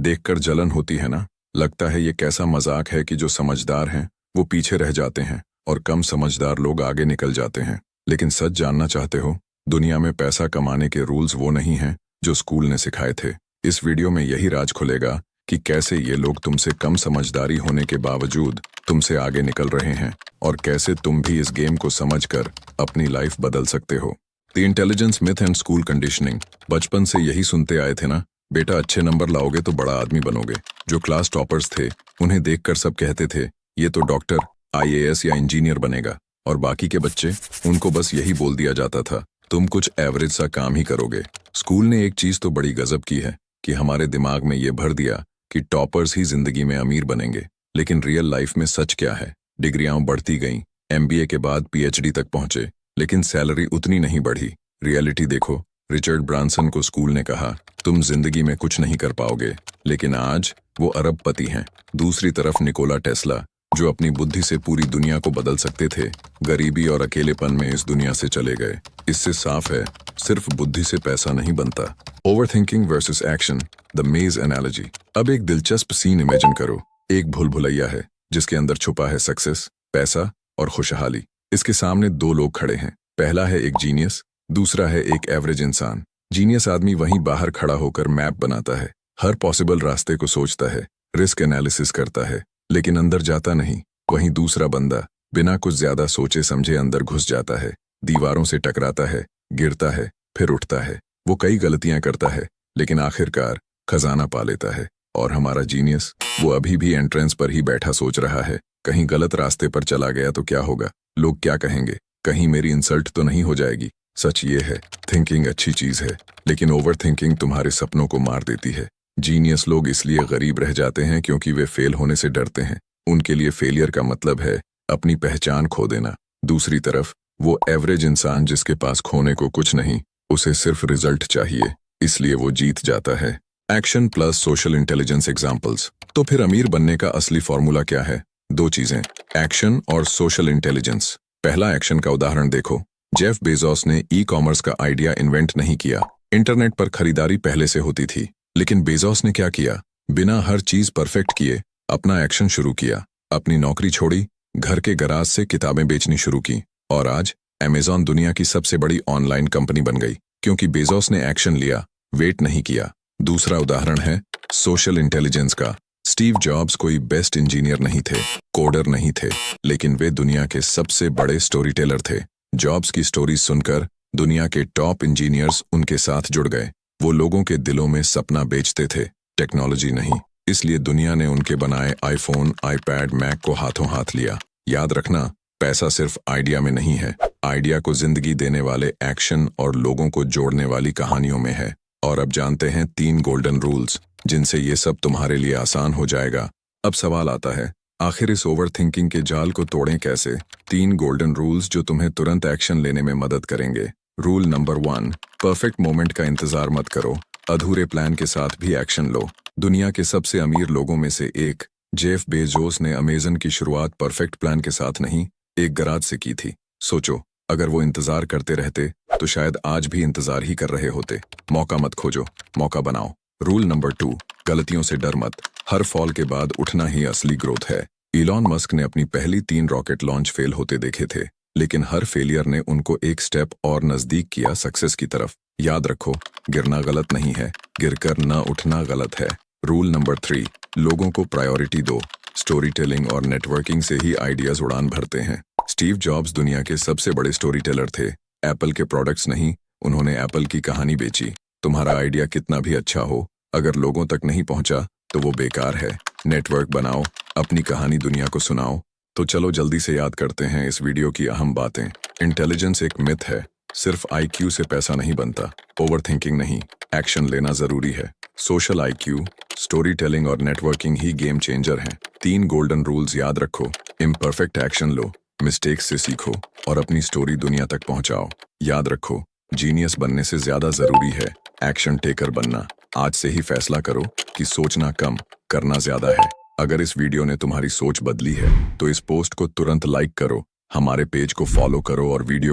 देखकर जलन होती है ना। लगता है ये कैसा मजाक है कि जो समझदार हैं वो पीछे रह जाते हैं और कम समझदार लोग आगे निकल जाते हैं। लेकिन सच जानना चाहते हो, दुनिया में पैसा कमाने के रूल्स वो नहीं हैं जो स्कूल ने सिखाए थे। इस वीडियो में यही राज खुलेगा कि कैसे ये लोग तुमसे कम समझदारी होने के बावजूद तुमसे आगे निकल रहे हैं और कैसे तुम भी इस गेम को समझकर अपनी लाइफ बदल सकते हो। The intelligence myth and school conditioning. बचपन से यही सुनते आए थे ना, बेटा अच्छे नंबर लाओगे तो बड़ा आदमी बनोगे। जो क्लास टॉपर्स थे उन्हें देखकर सब कहते थे ये तो डॉक्टर, आईएएस या इंजीनियर बनेगा, और बाकी के बच्चे, उनको बस यही बोल दिया जाता था तुम कुछ एवरेज सा काम ही करोगे। स्कूल ने एक चीज तो बड़ी गजब की है कि हमारे दिमाग में ये भर दिया कि टॉपर्स ही जिंदगी में अमीर बनेंगे। लेकिन रियल लाइफ में सच क्या है? डिग्रियां बढ़ती गईं, एमबीए के बाद पीएचडी तक पहुंचे, लेकिन सैलरी उतनी नहीं बढ़ी। रियलिटी देखो, रिचर्ड ब्रांसन को स्कूल ने कहा तुम जिंदगी में कुछ नहीं कर पाओगे, लेकिन आज वो अरबपति हैं। दूसरी तरफ निकोला टेस्ला, जो अपनी बुद्धि से पूरी दुनिया को बदल सकते थे, गरीबी और अकेलेपन में इस दुनिया से चले गए। इससे साफ है, सिर्फ बुद्धि से पैसा नहीं बनता। ओवरथिंकिंग वर्सेस एक्शन, द मेज एनालॉजी। अब एक दिलचस्प सीन इमेजिन करो। एक भूल भुलैया है जिसके अंदर छुपा है सक्सेस, पैसा और खुशहाली। इसके सामने दो लोग खड़े हैं। पहला है एक जीनियस, दूसरा है एक एवरेज इंसान। जीनियस आदमी वहीं बाहर खड़ा होकर मैप बनाता है, हर पॉसिबल रास्ते को सोचता है, रिस्क एनालिसिस करता है, लेकिन अंदर जाता नहीं। वहीं दूसरा बंदा बिना कुछ ज्यादा सोचे समझे अंदर घुस जाता है, दीवारों से टकराता है, गिरता है, फिर उठता है। वो कई गलतियां करता है, लेकिन आखिरकार खजाना पा लेता है। और हमारा जीनियस, वो अभी भी एंट्रेंस पर ही बैठा सोच रहा है, कहीं गलत रास्ते पर चला गया तो क्या होगा, लोग क्या कहेंगे, कहीं मेरी इंसल्ट तो नहीं हो जाएगी। सच ये है, थिंकिंग अच्छी चीज है, लेकिन ओवर थिंकिंग तुम्हारे सपनों को मार देती है। जीनियस लोग इसलिए गरीब रह जाते हैं क्योंकि वे फेल होने से डरते हैं। उनके लिए फेलियर का मतलब है अपनी पहचान खो देना। दूसरी तरफ वो एवरेज इंसान जिसके पास खोने को कुछ नहीं, उसे सिर्फ रिजल्ट चाहिए, इसलिए वो जीत जाता है। Action plus social intelligence examples. तो फिर अमीर बनने का असली फॉर्मूला क्या है? दो चीजें, एक्शन और सोशल इंटेलिजेंस। पहला एक्शन का उदाहरण देखो। जेफ बेजोस ने ई कॉमर्स का आइडिया इन्वेंट नहीं किया। इंटरनेट पर खरीदारी पहले से होती थी, लेकिन बेजोस ने क्या किया? बिना हर चीज परफेक्ट किए अपना एक्शन शुरू किया। अपनी नौकरी छोड़ी, घर के गराज से किताबें बेचनी शुरू की, और आज अमेज़न दुनिया की सबसे बड़ी ऑनलाइन कंपनी बन गई, क्योंकि बेजोस ने एक्शन लिया, वेट नहीं किया। दूसरा उदाहरण है सोशल इंटेलिजेंस का। स्टीव जॉब्स कोई बेस्ट इंजीनियर नहीं थे, कोडर नहीं थे, लेकिन वे दुनिया के सबसे बड़े स्टोरी टेलर थे। जॉब्स की स्टोरी सुनकर दुनिया के टॉप इंजीनियर्स उनके साथ जुड़ गए। वो लोगों के दिलों में सपना बेचते थे, टेक्नोलॉजी नहीं। इसलिए दुनिया ने उनके बनाए आईफोन, आईपैड, मैक को हाथों हाथ लिया। याद रखना, पैसा सिर्फ आइडिया में नहीं है, आइडिया को जिंदगी देने वाले एक्शन और लोगों को जोड़ने वाली कहानियों में है। और अब जानते हैं 3 गोल्डन रूल्स जिनसे ये सब तुम्हारे लिए आसान हो जाएगा। अब सवाल आता है, आखिर इस ओवर थिंकिंग के जाल को तोड़ें कैसे? 3 गोल्डन रूल्स जो तुम्हें तुरंत एक्शन लेने में मदद करेंगे। रूल नंबर 1, परफेक्ट मोमेंट का इंतजार मत करो, अधूरे प्लान के साथ भी एक्शन लो। दुनिया के सबसे अमीर लोगों में से एक जेफ बेजोस ने अमेज़न की शुरुआत परफेक्ट प्लान के साथ नहीं, एक गराज से की थी। सोचो, अगर वो इंतजार करते रहते तो शायद आज भी इंतजार ही कर रहे होते। मौका मत खोजो, मौका बनाओ। रूल नंबर 2, गलतियों से डर मत, हर फॉल के बाद उठना ही असली ग्रोथ है। इलॉन मस्क ने अपनी पहली 3 रॉकेट लॉन्च फेल होते देखे थे, लेकिन हर फेलियर ने उनको एक स्टेप और नजदीक किया सक्सेस की तरफ। याद रखो, गिरना गलत नहीं है, गिरकर न उठना गलत है। रूल नंबर 3, लोगों को प्रायोरिटी दो, स्टोरी टेलिंग और नेटवर्किंग से ही आइडियाज उड़ान भरते हैं। स्टीव जॉब्स दुनिया के सबसे बड़े स्टोरी टेलर थे। एप्पल के प्रोडक्ट्स नहीं, उन्होंने एप्पल की कहानी बेची। तुम्हारा आइडिया कितना भी अच्छा हो, अगर लोगों तक नहीं पहुंचा तो वो बेकार है। नेटवर्क बनाओ, अपनी कहानी दुनिया को सुनाओ। तो चलो जल्दी से याद करते हैं इस वीडियो की अहम बातें। इंटेलिजेंस एक मिथ है, सिर्फ आईक्यू से पैसा नहीं बनता। ओवरथिंकिंग नहीं, एक्शन लेना जरूरी है। सोशल आईक्यू, स्टोरी टेलिंग और नेटवर्किंग ही गेम चेंजर हैं। 3 गोल्डन रूल्स याद रखो, इम्परफेक्ट एक्शन लो, मिस्टेक्स से सीखो और अपनी स्टोरी दुनिया तक पहुंचाओ। याद रखो, जीनियस बनने से ज्यादा जरूरी है एक्शन टेकर बनना। आज से ही फैसला करो कि सोचना कम, करना ज्यादा है। अगर इस वीडियो ने तुम्हारी सोच बदली है तो इस पोस्ट को तुरंत लाइक करो, हमारे पेज को फॉलो करो और वीडियो